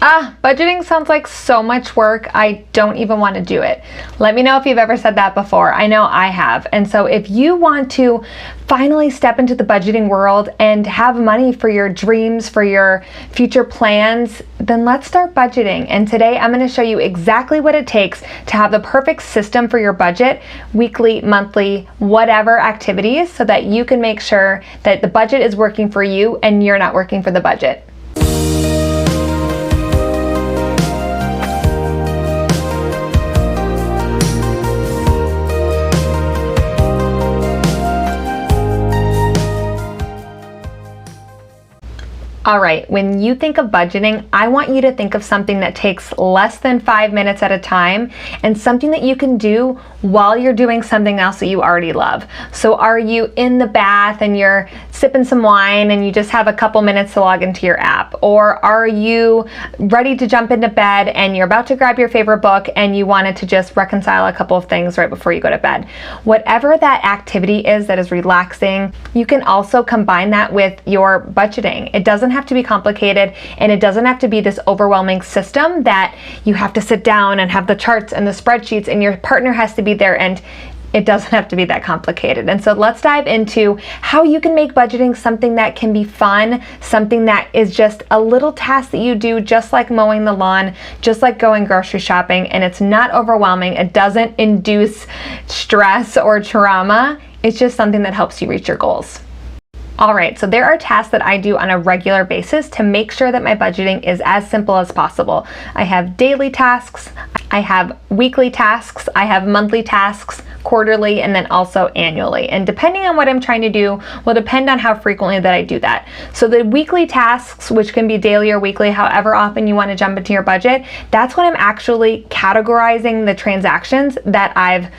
Budgeting sounds like so much work, I don't even want to do it. Let me know if you've ever said that before. I know I have. And so if you want to finally step into the budgeting world and have money for your dreams, for your future plans, then let's start budgeting. And today I'm going to show you exactly what it takes to have the perfect system for your budget, weekly, monthly, whatever activities, so that you can make sure that the budget is working for you and you're not working for the budget. All right, when you think of budgeting, I want you to think of something that takes less than 5 minutes at a time and something that you can do while you're doing something else that you already love. So are you in the bath and you're sipping some wine and you just have a couple minutes to log into your app? Or are you ready to jump into bed and you're about to grab your favorite book and you wanted to just reconcile a couple of things right before you go to bed? Whatever that activity is that is relaxing, you can also combine that with your budgeting. It doesn't have to be complicated, and it doesn't have to be this overwhelming system that you have to sit down and have the charts and the spreadsheets and your partner has to be there, and it doesn't have to be that complicated. And so let's dive into how you can make budgeting something that can be fun, something that is just a little task that you do, just like mowing the lawn, just like going grocery shopping, and it's not overwhelming. It doesn't induce stress or trauma. It's just something that helps you reach your goals. All right, so there are tasks that I do on a regular basis to make sure that my budgeting is as simple as possible. I have daily tasks, I have weekly tasks, I have monthly tasks, quarterly, and then also annually. And depending on what I'm trying to do will depend on how frequently that I do that. So the weekly tasks, which can be daily or weekly, however often you want to jump into your budget, that's when I'm actually categorizing the transactions that I've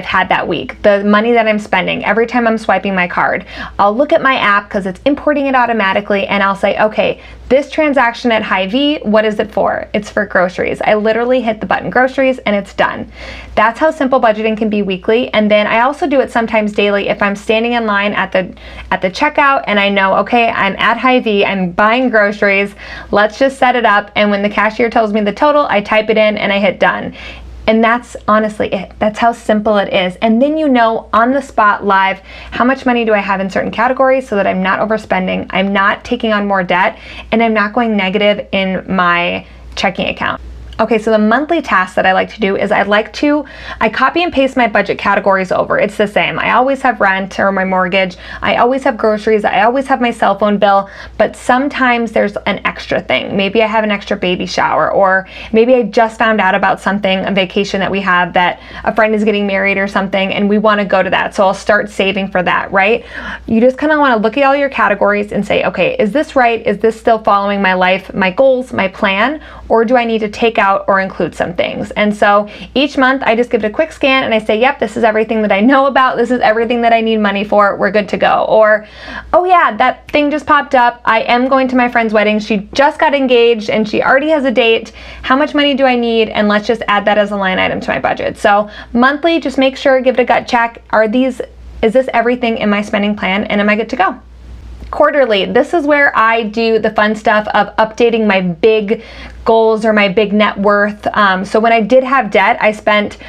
had that week, the money that I'm spending every time I'm swiping my card. I'll look at my app because it's importing it automatically, and I'll say, okay, this transaction at Hy-Vee, what is it for? It's for groceries. I literally hit the button groceries and it's done. That's how simple budgeting can be weekly. And then I also do it sometimes daily if I'm standing in line at the checkout and I know, okay, I'm at Hy-Vee, I'm buying groceries, let's just set it up, and when the cashier tells me the total, I type it in and I hit done. And that's honestly it. That's how simple it is. And then you know on the spot live how much money do I have in certain categories so that I'm not overspending, I'm not taking on more debt, and I'm not going negative in my checking account. Okay, so the monthly task that I like to do is I copy and paste my budget categories over. It's the same. I always have rent or my mortgage. I always have groceries. I always have my cell phone bill, but sometimes there's an extra thing. Maybe I have an extra baby shower, or maybe I just found out about something, a vacation that we have, that a friend is getting married or something, and we want to go to that. So I'll start saving for that, right? You just kind of want to look at all your categories and say, okay, is this right? Is this still following my life, my goals, my plan, or do I need to take out or include some things? And so each month I just give it a quick scan and I say, yep, this is everything that I know about, this is everything that I need money for, we're good to go. Or, oh yeah, that thing just popped up, I am going to my friend's wedding, she just got engaged and she already has a date, how much money do I need? And let's just add that as a line item to my budget. So monthly, just make sure, give it a gut check, is this everything in my spending plan, and am I good to go? Quarterly, this is where I do the fun stuff of updating my big goals or my big net worth. So when I did have debt, I spent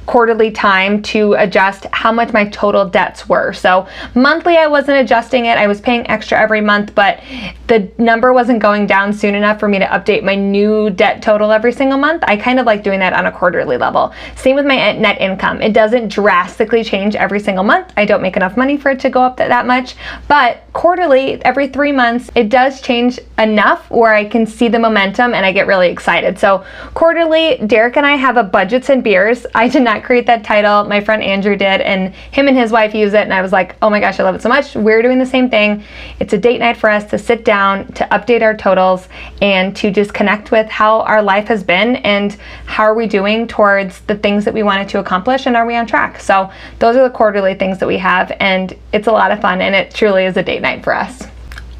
quarterly time to adjust how much my total debts were. So monthly I wasn't adjusting it, I was paying extra every month, but the number wasn't going down soon enough for me to update my new debt total every single month. I kind of like doing that on a quarterly level. Same with my net income. It doesn't drastically change every single month. I don't make enough money for it to go up that much, but quarterly, every 3 months, it does change enough where I can see the momentum and I get really excited. So quarterly, Derek and I have a budgets and beers. I did not create that title. My friend Andrew did, and him and his wife use it, and I was like, oh my gosh, I love it so much. We're doing the same thing. It's a date night for us to sit down, to update our totals, and to just connect with how our life has been and how are we doing towards the things that we wanted to accomplish, and are we on track? So those are the quarterly things that we have, and it's a lot of fun, and it truly is a date night for us.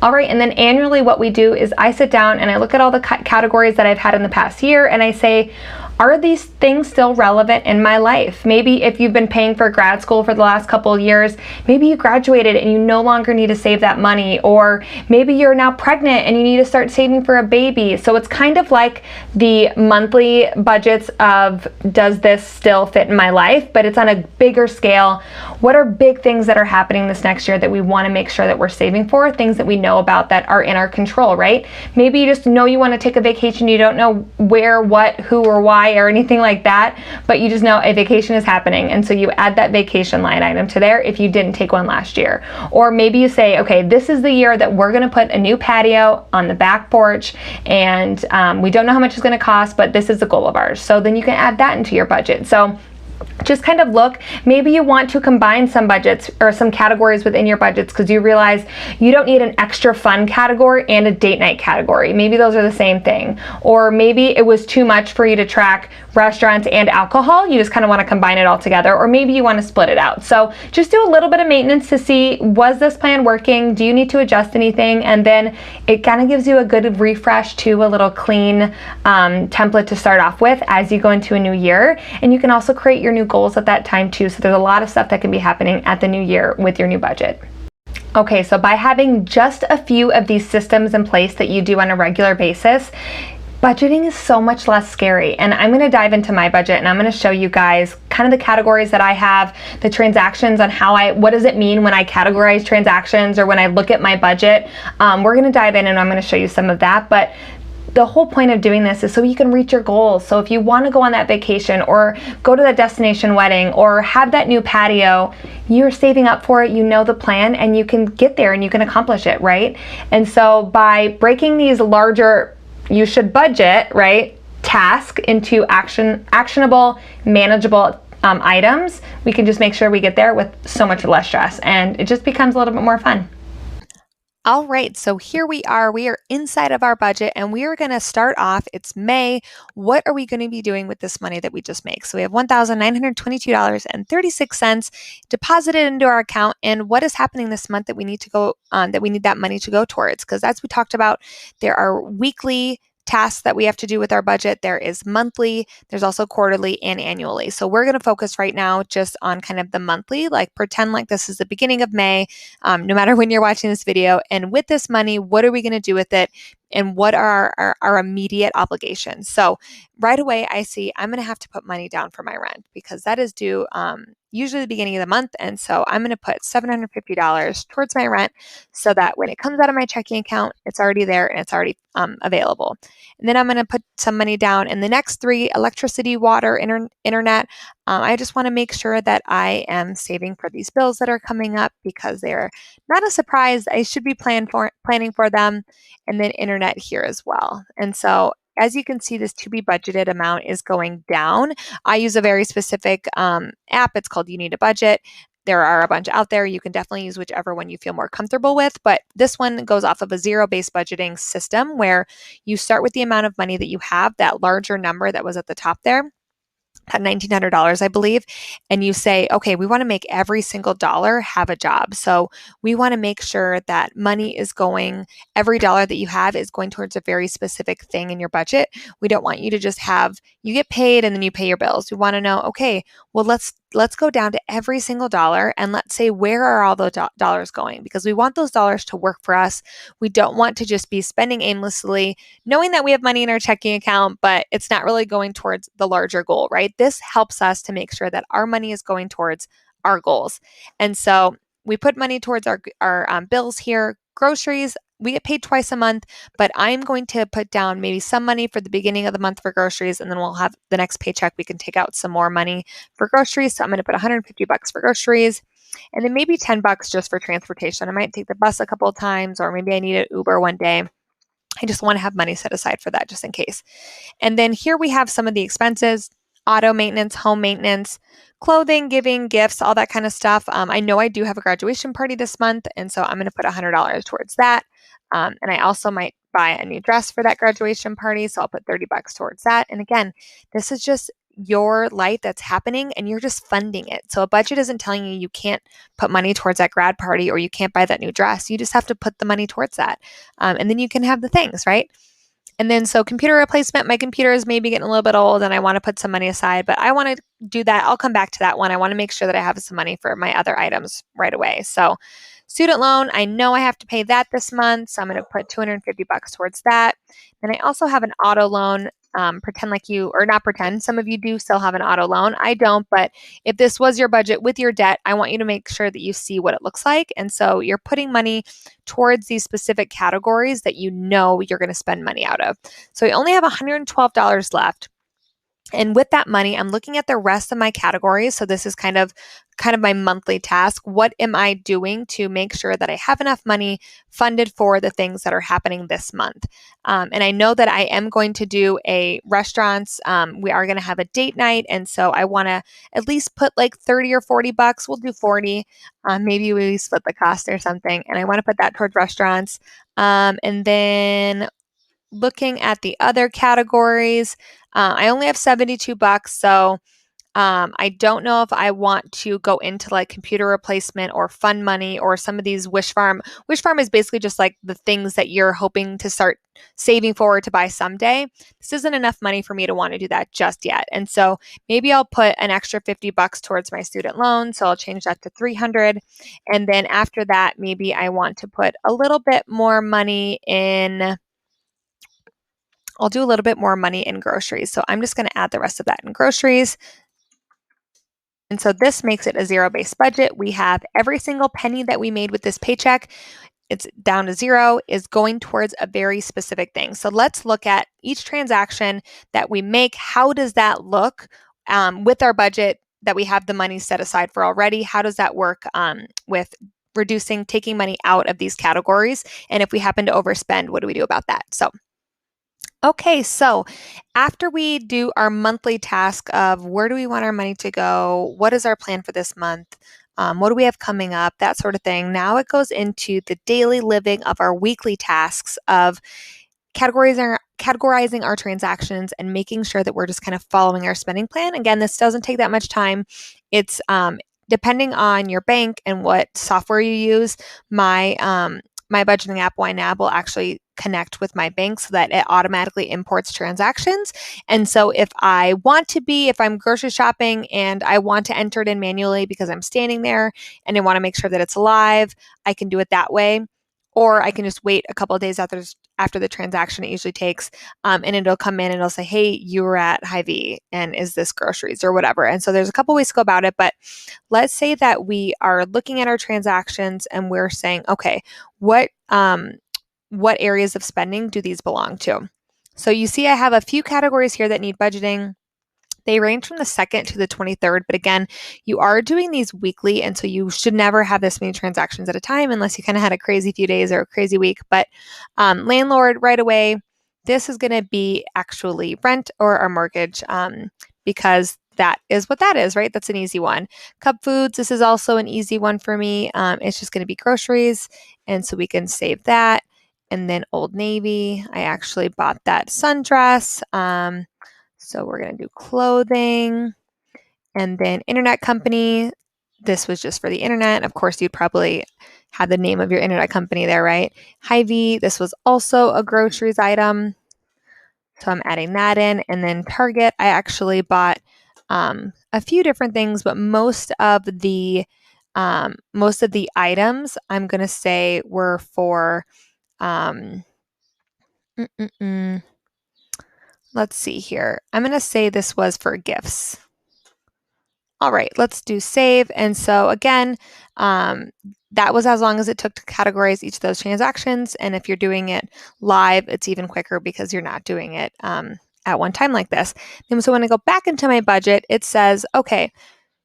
All right, and then annually what we do is I sit down and I look at all the categories that I've had in the past year, and I say, are these things still relevant in my life? Maybe if you've been paying for grad school for the last couple of years, maybe you graduated and you no longer need to save that money, or maybe you're now pregnant and you need to start saving for a baby. So it's kind of like the monthly budgets of, does this still fit in my life? But it's on a bigger scale. What are big things that are happening this next year that we want to make sure that we're saving for? Things that we know about that are in our control, right? Maybe you just know you want to take a vacation, you don't know where, what, who, or why, or anything like that, but you just know a vacation is happening, and so you add that vacation line item to there if you didn't take one last year. Or maybe you say, okay, this is the year that we're going to put a new patio on the back porch, and we don't know how much it's going to cost, but this is the goal of ours. So then you can add that into your budget. So just kind of look, maybe you want to combine some budgets or some categories within your budgets because you realize you don't need an extra fun category and a date night category. Maybe those are the same thing. Or maybe it was too much for you to track restaurants and alcohol. You just kind of want to combine it all together. Or maybe you want to split it out. So just do a little bit of maintenance to see, was this plan working? Do you need to adjust anything? And then it kind of gives you a good refresh to a little clean template to start off with as you go into a new year. And you can also create your new goals at that time too. So there's a lot of stuff that can be happening at the new year with your new budget. Okay, so by having just a few of these systems in place that you do on a regular basis, budgeting is so much less scary. And I'm going to dive into my budget and I'm going to show you guys kind of the categories that I have, the transactions on what does it mean when I categorize transactions or when I look at my budget. We're going to dive in and I'm going to show you some of that. But the whole point of doing this is so you can reach your goals. So if you want to go on that vacation or go to that destination wedding or have that new patio, you're saving up for it, you know the plan, and you can get there and you can accomplish it, right? And so by breaking these larger, you should budget, right, task into actionable, manageable items, we can just make sure we get there with so much less stress and it just becomes a little bit more fun. All right, so here we are inside of our budget and we are going to start off, it's May. What are we going to be doing with this money that we just make? So we have $1,922.36 deposited into our account, and what is happening this month that we need to go on, that we need that money to go towards? Because as we talked about, there are weekly tasks that we have to do with our budget. There is monthly, there's also quarterly and annually. So we're going to focus right now just on kind of the monthly, like pretend like this is the beginning of May, no matter when you're watching this video. And with this money, what are we going to do with it? And what are our immediate obligations? So right away, I see I'm going to have to put money down for my rent because that is due usually the beginning of the month. And so I'm going to put $750 towards my rent so that when it comes out of my checking account, it's already there and it's already available. And then I'm going to put some money down in the next three: electricity, water, internet. I just want to make sure that I am saving for these bills that are coming up because they're not a surprise. I should be planning for them. And then internet here as well. And so as you can see, this to be budgeted amount is going down. I use a very specific app. It's called You Need a Budget. There are a bunch out there. You can definitely use whichever one you feel more comfortable with, but this one goes off of a zero-based budgeting system where you start with the amount of money that you have, that larger number that was at the top there, at $1,900, I believe, and you say, okay, we want to make every single dollar have a job. So we want to make sure that money is going, every dollar that you have is going towards a very specific thing in your budget. We don't want you to just you get paid and then you pay your bills. We want to know, okay, well, let's go down to every single dollar and let's say, where are all those dollars going? Because we want those dollars to work for us. We don't want to just be spending aimlessly, knowing that we have money in our checking account, but it's not really going towards the larger goal, right? This helps us to make sure that our money is going towards our goals. And so we put money towards our bills here. Groceries, we get paid twice a month, but I'm going to put down maybe some money for the beginning of the month for groceries, and then we'll have the next paycheck, we can take out some more money for groceries. So I'm going to put $150 for groceries, and then maybe $10 just for transportation. I might take the bus a couple of times, or maybe I need an Uber one day. I just want to have money set aside for that just in case. And then here we have some of the expenses: auto maintenance, home maintenance, clothing, giving, gifts, all that kind of stuff. I know I do have a graduation party this month, and so I'm going to put $100 towards that. And I also might buy a new dress for that graduation party, so I'll put $30 towards that. And again, this is just your life that's happening and you're just funding it. So a budget isn't telling you can't put money towards that grad party or you can't buy that new dress. You just have to put the money towards that. And then you can have the things, right? And then so computer replacement, my computer is maybe getting a little bit old and I want to put some money aside, but I want to do that. I'll come back to that one. I want to make sure that I have some money for my other items right away. So student loan, I know I have to pay that this month, so I'm going to put $250 towards that. Then I also have an auto loan. Pretend like you, or not pretend, some of you do still have an auto loan. I don't, but if this was your budget with your debt, I want you to make sure that you see what it looks like. And so you're putting money towards these specific categories that you know you're going to spend money out of. So I only have $112 left. And with that money, I'm looking at the rest of my categories. So this is kind of my monthly task. What am I doing to make sure that I have enough money funded for the things that are happening this month? And I know that I am going to do a restaurants. We are going to have a date night. And so I want to at least put like 30 or $40. We'll do 40. Maybe we split the cost or something. And I want to put that towards restaurants. And then looking at the other categories, I only have $72, so I don't know if I want to go into like computer replacement or fund money or some of these Wish Farm. Wish Farm is basically just like the things that you're hoping to start saving for to buy someday. This isn't enough money for me to want to do that just yet. And so maybe I'll put an extra $50 towards my student loan. So I'll change that to 300. And then after that, maybe I want to put a little bit more money in. I'll do a little bit more money in groceries. So I'm just going to add the rest of that in groceries. And so this makes it a zero-based budget. We have every single penny that we made with this paycheck, it's down to zero, is going towards a very specific thing. So let's look at each transaction that we make. How does that look with our budget that we have the money set aside for already? How does that work with taking money out of these categories? And if we happen to overspend, what do we do about that? Okay, so after we do our monthly task of where do we want our money to go, what is our plan for this month, what do we have coming up, that sort of thing, now it goes into the daily living of our weekly tasks of categorizing our transactions and making sure that we're just kind of following our spending plan. Again, this doesn't take that much time. It's depending on your bank and what software you use. My budgeting app, YNAB, will actually connect with my bank so that it automatically imports transactions. And so if I'm grocery shopping and I want to enter it in manually because I'm standing there and I want to make sure that it's live, I can do it that way. Or I can just wait a couple of days after the transaction it usually takes, and it'll come in and it'll say, hey, you were at Hy-Vee and is this groceries or whatever. And so there's a couple ways to go about it, but let's say that we are looking at our transactions and we're saying, okay, what areas of spending do these belong to? So you see I have a few categories here that need budgeting. They range from the 2nd to the 23rd, but again, you are doing these weekly, and so you should never have this many transactions at a time unless you kind of had a crazy few days or a crazy week. But landlord, right away, this is going to be actually rent or our mortgage, because that is what that is, right? That's an easy one. Cub Foods, this is also an easy one for me. It's just going to be groceries, and so we can save that. And then Old Navy, I actually bought that sundress. So we're going to do clothing, and then internet company. This was just for the internet. Of course, you'd probably have the name of your internet company there, right? Hy-Vee, this was also a groceries item. So I'm adding that in. And then Target, I actually bought a few different things, but most of the items I'm going to say were for, let's see here. I'm going to say this was for gifts. All right, let's do save. And so again, that was as long as it took to categorize each of those transactions. And if you're doing it live, it's even quicker because you're not doing it at one time like this. And so when I go back into my budget, it says, okay,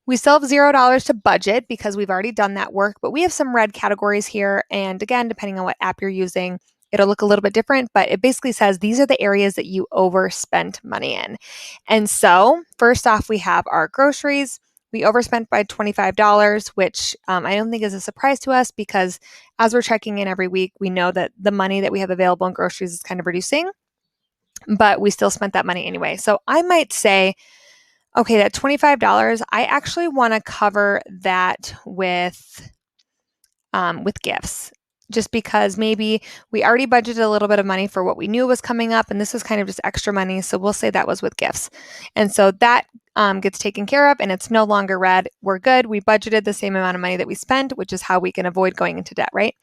we still have $0 to budget because we've already done that work, but we have some red categories here. And again, depending on what app you're using, it'll look a little bit different, but it basically says these are the areas that you overspent money in. And so first off, we have our groceries. We overspent by $25, which I don't think is a surprise to us because as we're checking in every week, we know that the money that we have available in groceries is kind of reducing, but we still spent that money anyway. So I might say, okay, that $25, I actually want to cover that with gifts. just because maybe we already budgeted a little bit of money for what we knew was coming up, and this was kind of just extra money. So we'll say that was with gifts. And so that gets taken care of and it's no longer red. We're good. We budgeted the same amount of money that we spent, which is how we can avoid going into debt, right?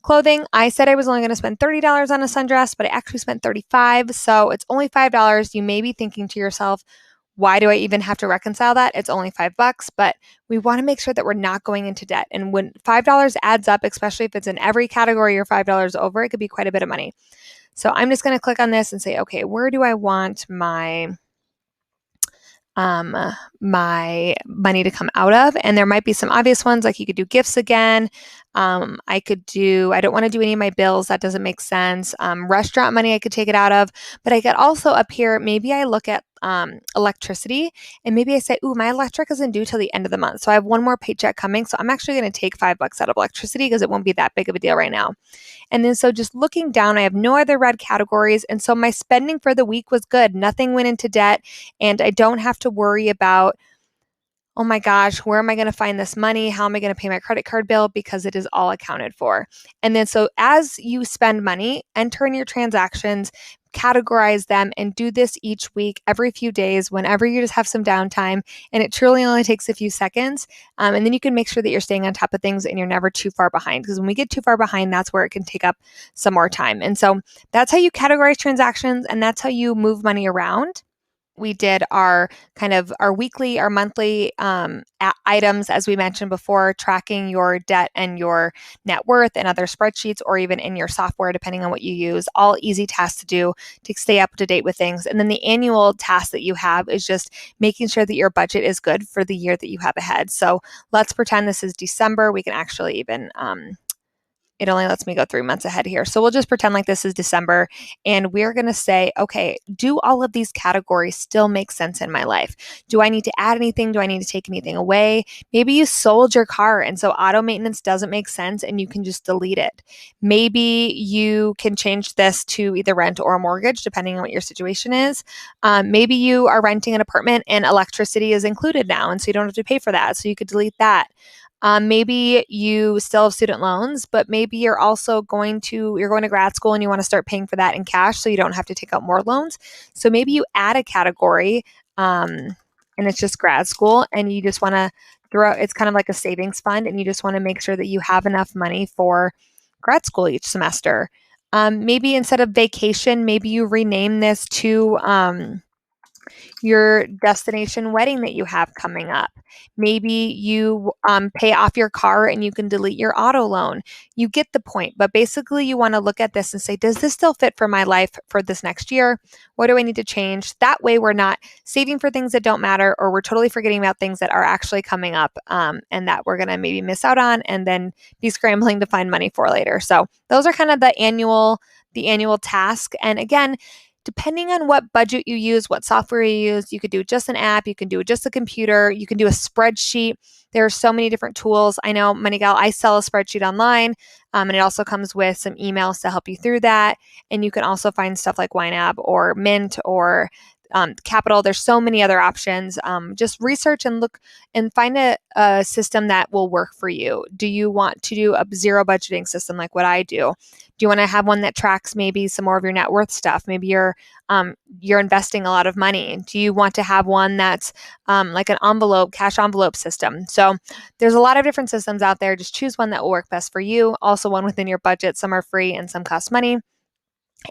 Clothing, I said I was only going to spend $30 on a sundress, but I actually spent $35. So it's only $5. You may be thinking to yourself, why do I even have to reconcile that? It's only $5, but we want to make sure that we're not going into debt. And when $5 adds up, especially if it's in every category you're $5 over, it could be quite a bit of money. So I'm just going to click on this and say, okay, where do I want my money to come out of? And there might be some obvious ones, like you could do gifts again. I don't want to do any of my bills. That doesn't make sense. Restaurant money, I could take it out of, but I could also up here, maybe I look at electricity and maybe I say, ooh, my electric isn't due till the end of the month. So I have one more paycheck coming. So I'm actually going to take $5 out of electricity because it won't be that big of a deal right now. And then so just looking down, I have no other red categories. And so my spending for the week was good. Nothing went into debt and I don't have to worry about, oh my gosh, where am I going to find this money? How am I going to pay my credit card bill? Because it is all accounted for. And then so as you spend money, enter in your transactions, categorize them, and do this each week, every few days, whenever you just have some downtime. And it truly only takes a few seconds. And then you can make sure that you're staying on top of things and you're never too far behind. Because when we get too far behind, that's where it can take up some more time. And so that's how you categorize transactions and that's how you move money around. We did our weekly, our monthly items, as we mentioned before, tracking your debt and your net worth and other spreadsheets, or even in your software, depending on what you use. All easy tasks to do to stay up to date with things. And then the annual task that you have is just making sure that your budget is good for the year that you have ahead. So let's pretend this is December. We can actually even it only lets me go 3 months ahead here. So we'll just pretend like this is December and we're going to say, okay, do all of these categories still make sense in my life? Do I need to add anything? Do I need to take anything away? Maybe you sold your car and so auto maintenance doesn't make sense and you can just delete it. Maybe you can change this to either rent or a mortgage, depending on what your situation is. Maybe you are renting an apartment and electricity is included now and so you don't have to pay for that. So you could delete that. Maybe you still have student loans, but maybe you're going to grad school and you want to start paying for that in cash so you don't have to take out more loans. So maybe you add a category and it's just grad school and you just want to it's kind of like a savings fund and you just want to make sure that you have enough money for grad school each semester. Maybe instead of vacation, maybe you rename this to your destination wedding that you have coming up. Maybe you pay off your car and you can delete your auto loan. You get the point. But basically, you want to look at this and say, does this still fit for my life for this next year? What do I need to change? That way, we're not saving for things that don't matter, or we're totally forgetting about things that are actually coming up and that we're going to maybe miss out on and then be scrambling to find money for later. So those are kind of the annual task. And again, depending on what budget you use, what software you use, you could do just an app, you can do just a computer, you can do a spreadsheet. There are so many different tools. I know, Money Gal, I sell a spreadsheet online, and it also comes with some emails to help you through that. And you can also find stuff like YNAB or Mint or Capital. There's so many other options. Just research and look and find a system that will work for you. Do you want to do a zero budgeting system like what I do? Do you want to have one that tracks maybe some more of your net worth stuff? Maybe you're investing a lot of money. Do you want to have one that's like an cash envelope system? So there's a lot of different systems out there. Just choose one that will work best for you. Also one within your budget. Some are free and some cost money.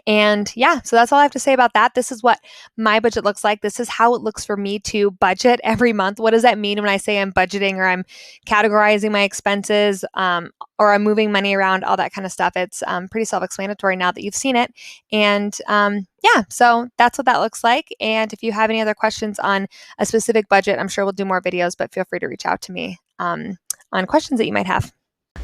And yeah, so that's all I have to say about that. This is what my budget looks like. This is how it looks for me to budget every month. What does that mean when I say I'm budgeting or I'm categorizing my expenses or I'm moving money around, all that kind of stuff? It's pretty self-explanatory now that you've seen it. And yeah, so that's what that looks like. And if you have any other questions on a specific budget, I'm sure we'll do more videos, but feel free to reach out to me on questions that you might have.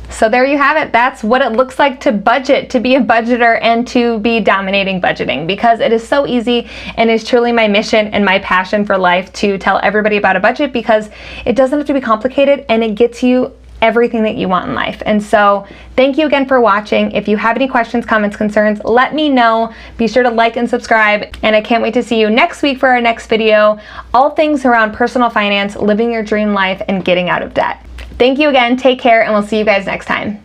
So there you have it. That's what it looks like to budget, to be a budgeter and to be dominating budgeting, because it is so easy and is truly my mission and my passion for life to tell everybody about a budget, because it doesn't have to be complicated and it gets you everything that you want in life. And so thank you again for watching. If you have any questions, comments, concerns, let me know. Be sure to like and subscribe. And I can't wait to see you next week for our next video. All things around personal finance, living your dream life, and getting out of debt. Thank you again. Take care, and we'll see you guys next time.